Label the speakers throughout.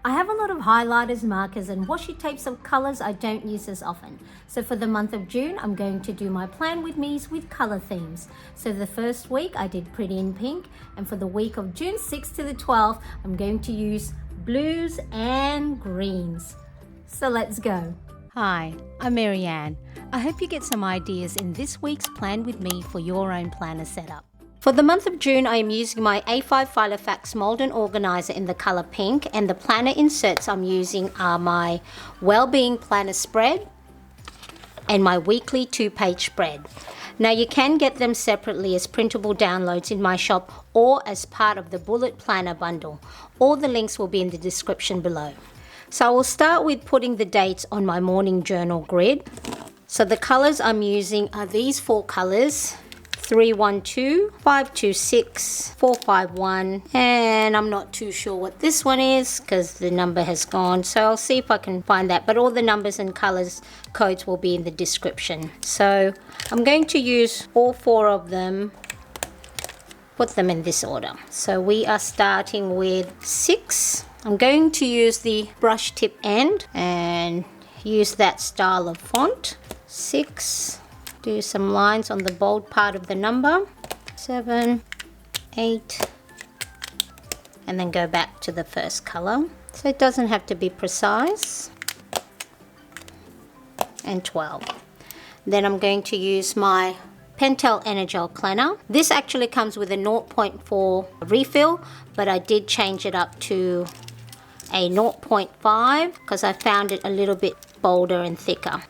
Speaker 1: I have a lot of highlighters, markers and washi tapes of colors I don't use as often. So for the month of June, I'm going to do my plan with me's with color themes. So the first week I did Pretty in Pink, and for the week of June 6th to the 12th, I'm going to use blues and greens. So let's go.
Speaker 2: Hi, I'm Mariane. I hope you get some ideas in this week's Plan With Me for your own planner setup. For the month of June, I am using my A5 FILOFAX mold and organizer in the color pink, and the planner inserts I'm using are my Wellbeing Planner spread and my weekly 2-page spread. Now you can get them separately as printable downloads in my shop or as part of the Bullet Planner bundle. All the links will be in the description below. So I will start with putting the dates on my morning journal grid. So the colors I'm using are these 4 colors: 312, 526, 451, and I'm not too sure what this one is because the number has gone, so I'll see if I can find that, but all the numbers and colors codes will be in the description. So I'm going to use all 4 of them, put them in this order. So we are starting with 6. I'm going to use the brush tip end and use that style of font. 6. Do some lines on the bold part of the number. 7, 8, and then go back to the first color. So it doesn't have to be precise. And 12. Then I'm going to use my Pentel Energel cleaner. This actually comes with a 0.4 refill, but I did change it up to a 0.5 because I found it a little bit bolder and thicker.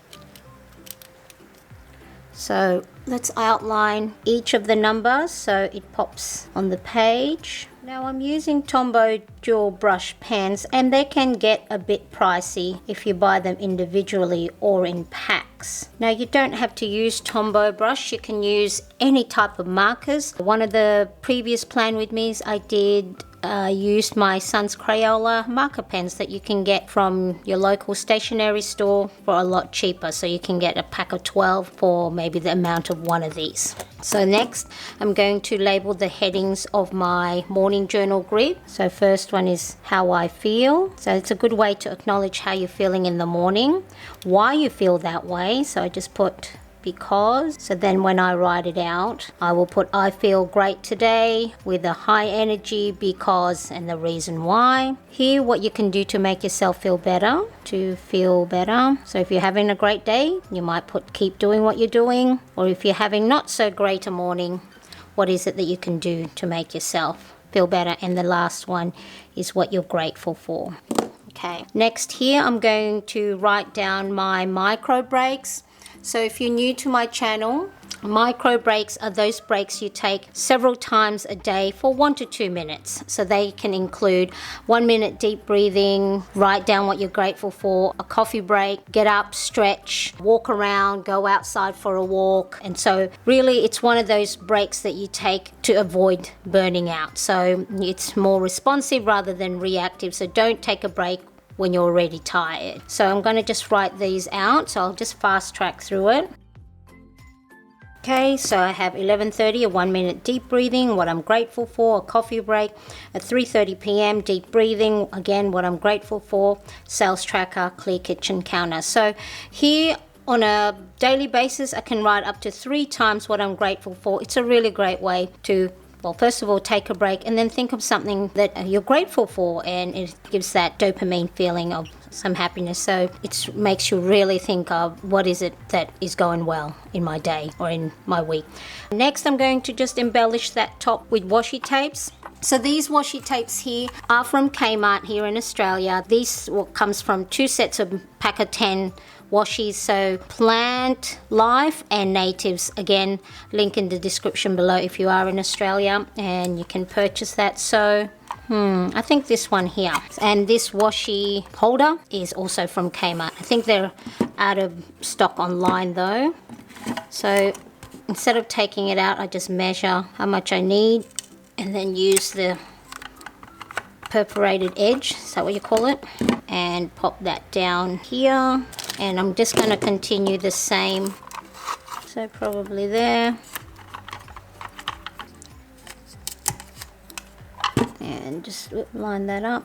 Speaker 2: So let's outline each of the numbers so it pops on the page. Now I'm using Tombow dual brush pens, and they can get a bit pricey if you buy them individually or in packs. Now you don't have to use Tombow brush, you can use any type of markers. One of the previous Plan With Me's I did used my son's Crayola marker pens that you can get from your local stationery store for a lot cheaper. So you can get a pack of 12 for maybe the amount of one of these. So next I'm going to label the headings of my morning journal grid. So first one is how I feel. So it's a good way to acknowledge how you're feeling in the morning, why you feel that way. So I just put because. So then when I write it out, I will put I feel great today with a high energy because and the reason why. Here what you can do to make yourself feel better, So if you're having a great day, you might put keep doing what you're doing, or if you're having not so great a morning, what is it that you can do to make yourself feel better? And the last one is what you're grateful for. Okay, next here I'm going to write down my micro breaks. So if you're new to my channel, micro breaks are those breaks you take several times a day for 1 to 2 minutes. So they can include 1 minute deep breathing, write down what you're grateful for, a coffee break, get up, stretch, walk around, go outside for a walk. And so really it's one of those breaks that you take to avoid burning out. So it's more responsive rather than reactive. So don't take a break when you're already tired. So I'm going to just write these out, so I'll just fast track through it. Okay, so I have 11:30, a 1 minute deep breathing, what I'm grateful for, a coffee break, at 3:30 p.m. deep breathing, again what I'm grateful for, sales tracker, clear kitchen counter. So here on a daily basis I can write up to 3 times what I'm grateful for. It's a really great way to, well, first of all, take a break and then think of something that you're grateful for, and it gives that dopamine feeling of some happiness. So it makes you really think of what is it that is going well in my day or in my week. Next, I'm going to just embellish that top with washi tapes. So these washi tapes here are from Kmart here in Australia. These comes from 2 sets of pack of 10 washies, so Plant Life and Natives. Again, link in the description below if you are in Australia, and you can purchase that. So I think this one here, and this washi holder is also from Kmart. I think they're out of stock online though. So instead of taking it out, I just measure how much I need and then use the perforated edge, is that what you call it, and pop that down here. And I'm just going to continue the same, so probably there, and just line that up.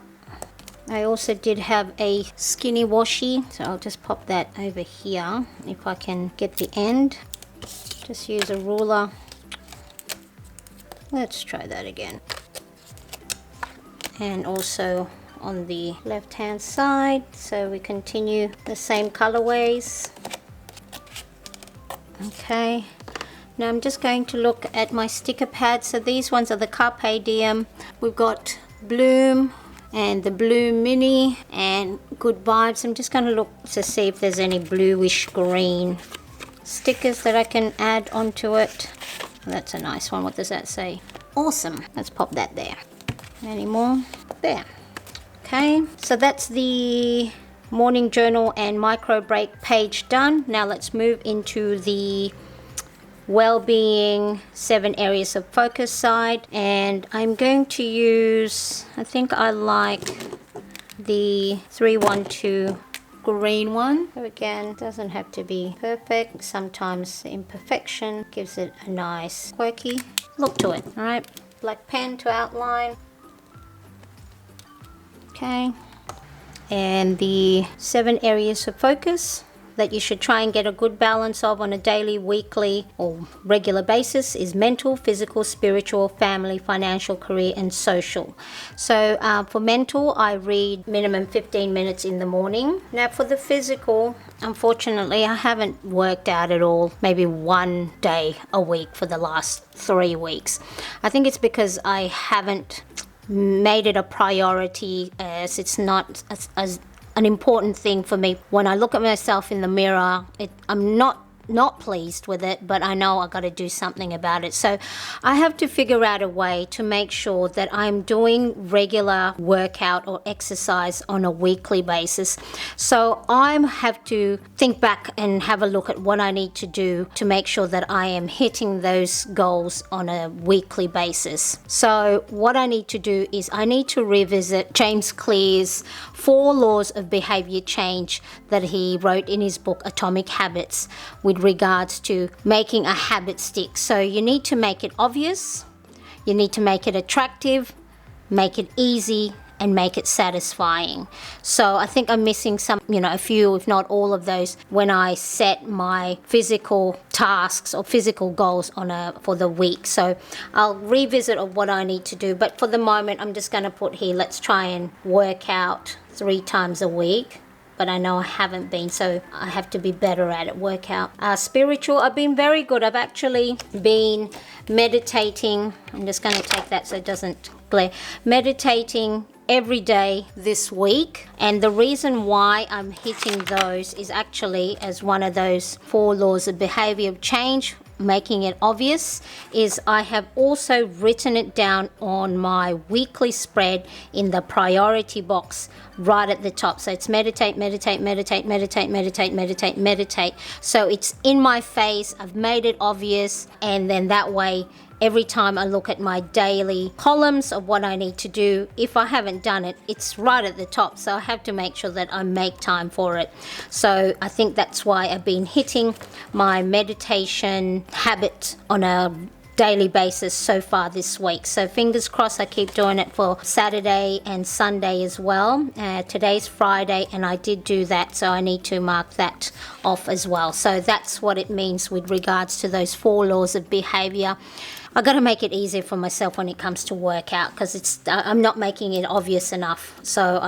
Speaker 2: I also did have a skinny washi, so I'll just pop that over here if I can get the end. Just use a ruler. Let's try that again. And also on the left hand side, so we continue the same colorways. Okay, now I'm just going to look at my sticker pads. So these ones are the Carpe Diem. We've got Bloom and the Bloom Mini and Good Vibes. I'm just going to look to see if there's any bluish green stickers that I can add onto it. That's a nice one. What does that say? Awesome. Let's pop that there. Any more? There. Okay, so that's the morning journal and micro break page done. Now let's move into the well-being 7 areas of focus side, and I'm going to use, I think I like the 312 green one. So again, doesn't have to be perfect. Sometimes the imperfection gives it a nice quirky look to it. All right, black pen to outline. Okay, and the 7 areas of focus that you should try and get a good balance of on a daily, weekly, or regular basis is mental, physical, spiritual, family, financial, career, and social. So for mental, I read minimum 15 minutes in the morning. Now for the physical, unfortunately, I haven't worked out at all, maybe 1 day a week for the last 3 weeks. I think it's because I haven't made it a priority, as it's not as an important thing for me. When I look at myself in the mirror, I'm not pleased with it, but I know I got to do something about it. So I have to figure out a way to make sure that I'm doing regular workout or exercise on a weekly basis. So I have to think back and have a look at what I need to do to make sure that I am hitting those goals on a weekly basis. So what I need to do is I need to revisit James Clear's 4 laws of behavior change that he wrote in his book Atomic Habits, with regards to making a habit stick. So you need to make it obvious, you need to make it attractive, make it easy, and make it satisfying. So I think I'm missing some, a few, if not all of those, when I set my physical tasks or physical goals for the week. So I'll revisit of what I need to do, but for the moment I'm just going to put here, let's try and work out 3 times a week. But I know I haven't been, so I have to be better at it. Workout. Spiritual, I've been very good. I've actually been meditating. I'm just going to take that so it doesn't glare. Meditating every day this week, and the reason why I'm hitting those is actually as one of those 4 laws of behavior change, making it obvious, is I have also written it down on my weekly spread in the priority box right at the top. So it's meditate, meditate, meditate, meditate, meditate, meditate, meditate. So it's in my face, I've made it obvious, and then that way every time I look at my daily columns of what I need to do, if I haven't done it, it's right at the top. So I have to make sure that I make time for it. So I think that's why I've been hitting my meditation habit on a daily basis so far this week. So fingers crossed I keep doing it for Saturday and Sunday as well. Today's Friday and I did do that, so I need to mark that off as well. So that's what it means with regards to those 4 laws of behavior. I got to make it easier for myself when it comes to workout, because I'm not making it obvious enough. So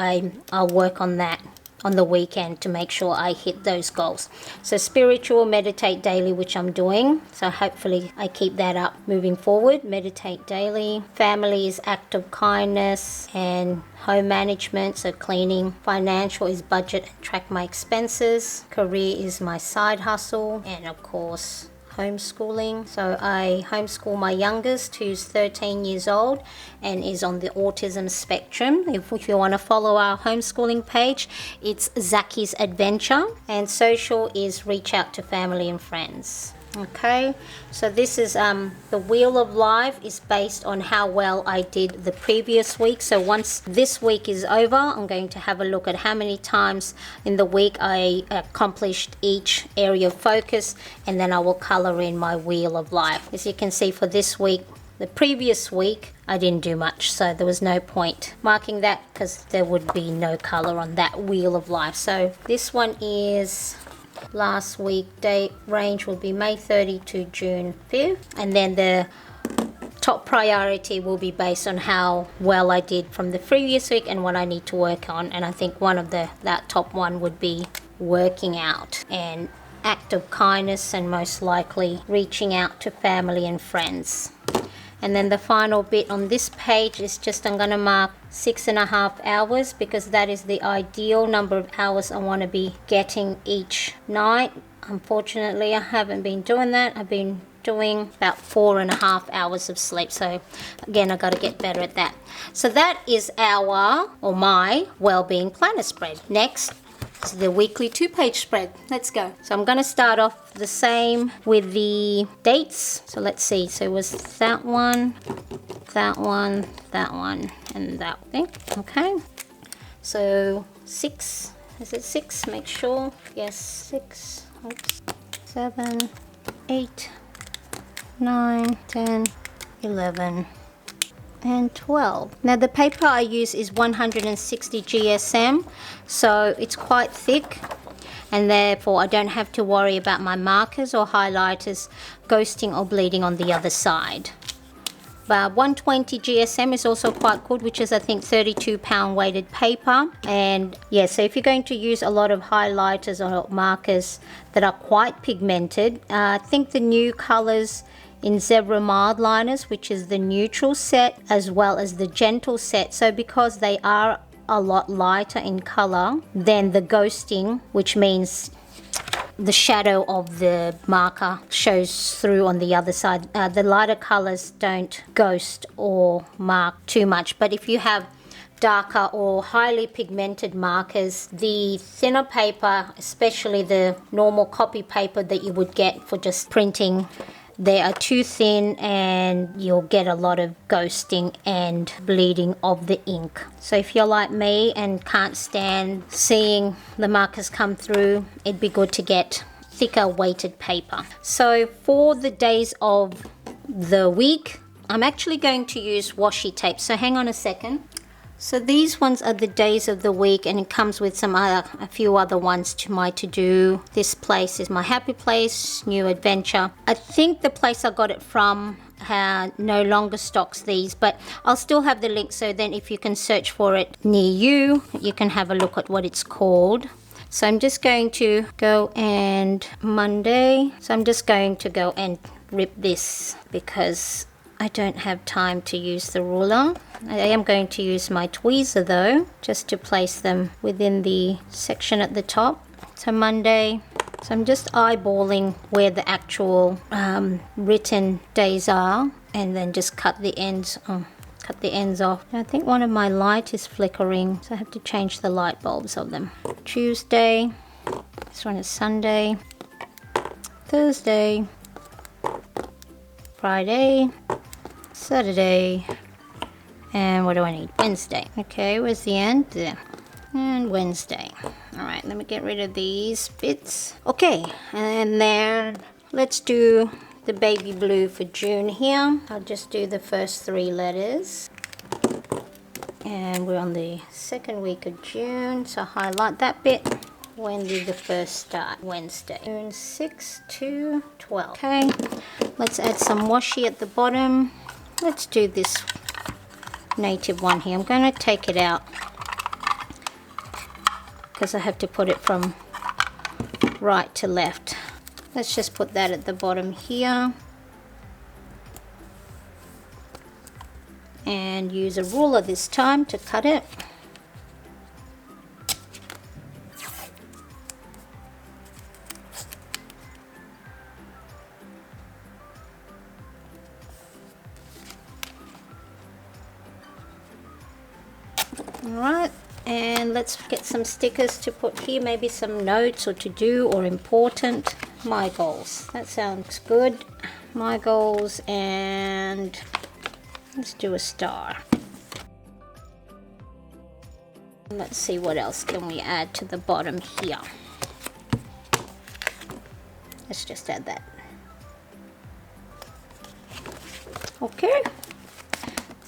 Speaker 2: I'll work on that on the weekend to make sure I hit those goals. So spiritual, meditate daily, which I'm doing. So hopefully I keep that up moving forward. Meditate daily. Family is act of kindness and home management, so cleaning. Financial is budget and track my expenses. Career is my side hustle. And of course, homeschooling. So I homeschool my youngest, who's 13 years old and is on the autism spectrum. If you want to follow our homeschooling page, it's Zaki's Adventure. And social is reach out to family and friends. Okay, so this is the Wheel of Life is based on how well I did the previous week. So once this week is over, I'm going to have a look at how many times in the week I accomplished each area of focus, and then I will color in my Wheel of Life. As you can see, for this week the previous week I didn't do much, so there was no point marking that because there would be no color on that wheel of life. So this one is last week, date range will be May 30 to June 5th, and then the top priority will be based on how well I did from the previous week and what I need to work on. And I think one of that top one would be working out and act of kindness, and most likely reaching out to family and friends. And then the final bit on this page is just I'm going to mark 6.5 hours, because that is the ideal number of hours I want to be getting each night. Unfortunately, I haven't been doing that. I've been doing about 4.5 hours of sleep. So again, I got to get better at that. So that is my well-being planner spread. Next, the weekly 2-page spread. Let's go. So I'm going to start off the same with the dates. So let's see. So it was that one, that one, that one, and that thing. Okay. So 6. Is it 6? Make sure. Yes, 6. Oops. 7, 8, 9, 10, 11. And 12. Now the paper I use is 160 GSM, so it's quite thick, and therefore I don't have to worry about my markers or highlighters ghosting or bleeding on the other side. But 120 GSM is also quite good, which is I think 32-pound weighted paper. And yeah, so if you're going to use a lot of highlighters or markers that are quite pigmented, I think the new colors in Zebra Mild Liners, which is the neutral set as well as the gentle set. So because they are a lot lighter in color than the ghosting, which means the shadow of the marker shows through on the other side. The lighter colors don't ghost or mark too much. But if you have darker or highly pigmented markers, the thinner paper, especially the normal copy paper that you would get for just printing, they are too thin and you'll get a lot of ghosting and bleeding of the ink. So if you're like me and can't stand seeing the markers come through, it'd be good to get thicker weighted paper. So for the days of the week, I'm actually going to use washi tape. So hang on a second. So these ones are the days of the week, and it comes with a few other ones to my to-do. This place is my happy place, new adventure. I think the place I got it from no longer stocks these, but I'll still have the link, so then if you can search for it near you, you can have a look at what it's called. So I'm just going to go and Monday. So I'm just going to go and rip this because I don't have time to use the ruler. I am going to use my tweezer though, just to place them within the section at the top. So Monday. So I'm just eyeballing where the actual written days are, and then just cut the ends off. I think one of my light is flickering, so I have to change the light bulbs of them. Tuesday. This one is Sunday. Thursday. Friday. Saturday, and what do I need? Wednesday. Okay, where's the end? There. And Wednesday. All right, let me get rid of these bits. Okay, and then let's do the baby blue for June here. I'll just do the first 3 letters. And we're on the 2nd week of June, so highlight that bit. When did the first start? Wednesday. June 6 to 12. Okay, let's add some washi at the bottom. Let's do this native one here. I'm going to take it out because I have to put it from right to left. Let's just put that at the bottom here. And use a ruler this time to cut it. Alright, and let's get some stickers to put here, maybe some notes or to do or important. My goals, that sounds good. My goals, and let's do a star. Let's see what else can we add to the bottom here. Let's just add that. Okay.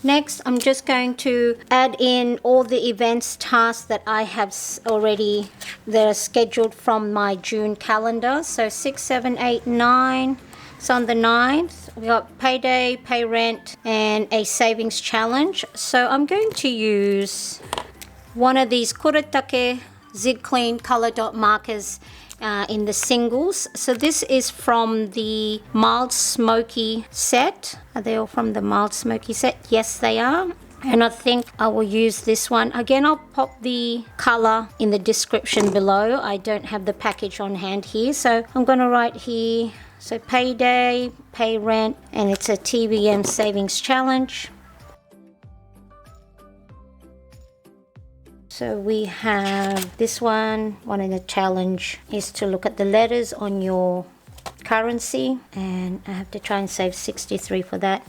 Speaker 2: Next, I'm just going to add in all the events tasks that I have already, that are scheduled from my June calendar. So 6, 7, 8, 9. So on the 9th, we got payday, pay rent, and a savings challenge. So I'm going to use one of these Kuretake Zig Clean color dot markers in the singles. So this is from the Mild Smoky set. Are they all from the Mild Smoky set? Yes, they are. And I think I will use this one. Again, I'll pop the color in the description below. I don't have the package on hand here. So I'm going to write here, so payday, pay rent, and it's a TBM savings challenge. So we have this one in the challenge is to look at the letters on your currency, and I have to try and save 63 for that.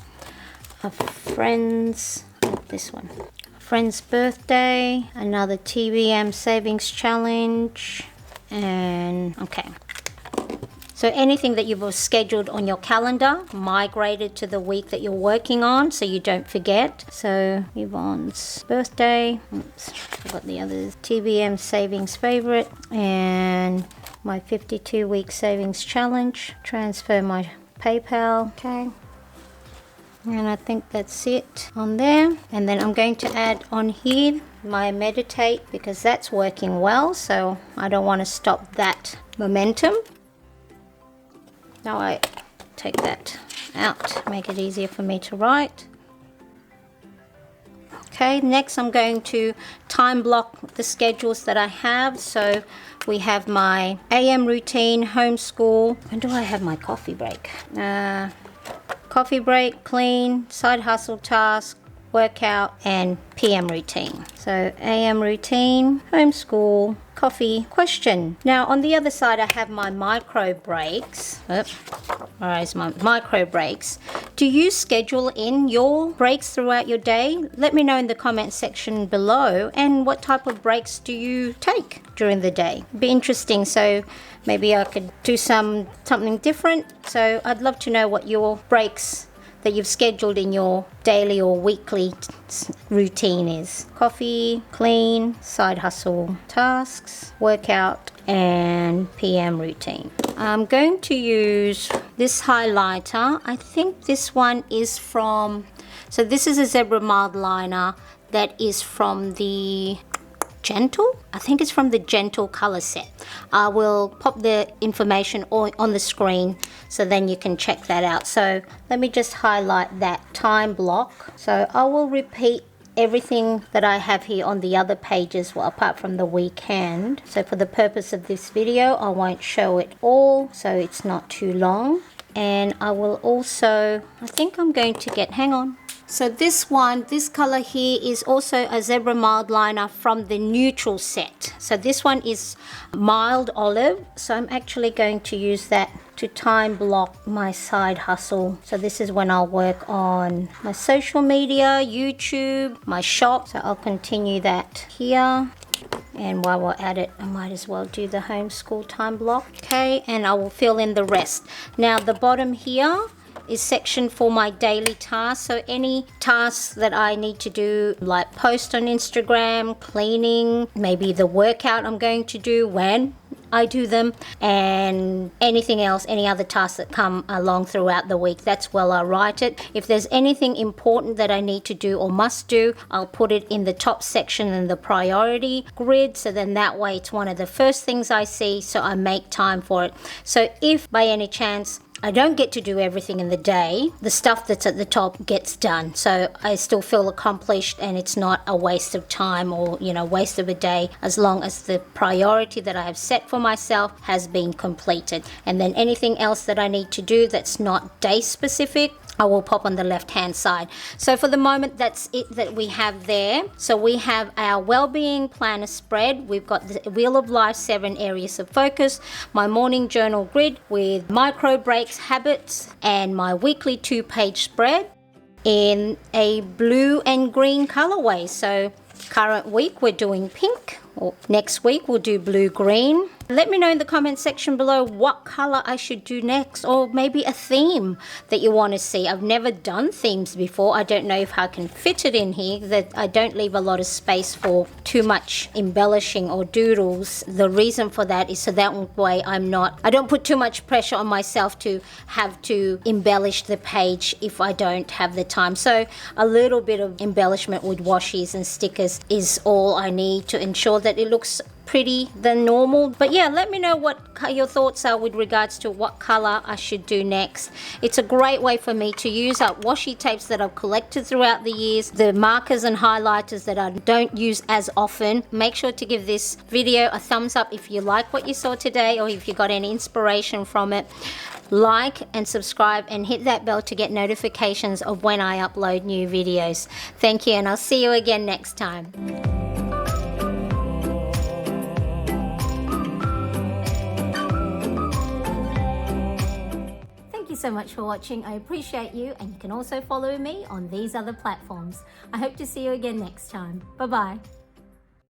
Speaker 2: A friend's, this one, a friend's birthday, another TBM savings challenge, and okay. So anything that you've scheduled on your calendar, migrated to the week that you're working on so you don't forget. So Yvonne's birthday, oops, forgot the others, TBM savings favorite, and my 52-week savings challenge, transfer my PayPal, okay. And I think that's it on there. And then I'm going to add on here my meditate, because that's working well, so I don't want to stop that momentum. Now I take that out, make it easier for me to write. Okay, next I'm going to time block the schedules that I have. So we have my AM routine, homeschool. When do I have my coffee break? Coffee break, clean, side hustle task, workout, and PM routine. So AM routine, homeschool, coffee, question. Now on the other side I have my micro breaks. Where's my micro breaks? Do you schedule in your breaks throughout your day? Let me know in the comment section below. And what type of breaks do you take during the day? Be interesting. So maybe I could do something different. So I'd love to know what your breaks that you've scheduled in your daily or weekly routine is. Coffee, clean, side hustle tasks, workout, and PM routine. I'm going to use this highlighter. I think this one is from, so this is a Zebra Mild Liner that is from the Gentle? I think it's from the Gentle color set. I will pop the information on the screen so then you can check that out. So let me just highlight that time block. So I will repeat everything that I have here on the other pages, well, apart from the weekend. So for the purpose of this video, I won't show it all so it's not too long. And I will also, I think I'm going to get, hang on. So this color here is also a Zebra Mild Liner from the neutral set. So this one is mild olive. So I'm actually going to use that to time block my side hustle. So this is when I'll work on my social media, YouTube, my shop. So I'll continue that here. And while we're at it, I might as well do the homeschool time block. Okay, and I will fill in the rest. Now the bottom here is section for my daily tasks. So any tasks that I need to do, like post on Instagram, cleaning, maybe the workout I'm going to do when I do them, and anything else, any other tasks that come along throughout the week, that's where I write it. If there's anything important that I need to do or must do, I'll put it in the top section in the priority grid, so then that way it's one of the first things I see, so I make time for it. So if by any chance I don't get to do everything in the day, the stuff that's at the top gets done. So I still feel accomplished and it's not a waste of time or, waste of a day, as long as the priority that I have set for myself has been completed. And then anything else that I need to do that's not day specific, I will pop on the left hand side. So for the moment, that's it that we have there. So we have our well-being planner spread. We've got the Wheel of Life 7 areas of focus, my morning journal grid with micro breaks, habits, and my weekly 2-page spread in a blue and green colorway. So current week we're doing pink, or next week we'll do blue green. Let me know in the comment section below what color I should do next, or maybe a theme that you want to see. I've never done themes before. I don't know if I can fit it in here, that I don't leave a lot of space for too much embellishing or doodles. The reason for that is so that way I don't put too much pressure on myself to have to embellish the page if I don't have the time. So a little bit of embellishment with washies and stickers is all I need to ensure that it looks pretty than normal. But yeah, let me know what your thoughts are with regards to what color I should do next. It's a great way for me to use up washi tapes that I've collected throughout the years, the markers and highlighters that I don't use as often. Make sure to give this video a thumbs up if you like what you saw today, or if you got any inspiration from it. Like and subscribe and hit that bell to get notifications of when I upload new videos. Thank you, and I'll see you again next time.
Speaker 1: Thank you so much for watching. I appreciate you, and you can also follow me on these other platforms. I hope to see you again next time. Bye bye.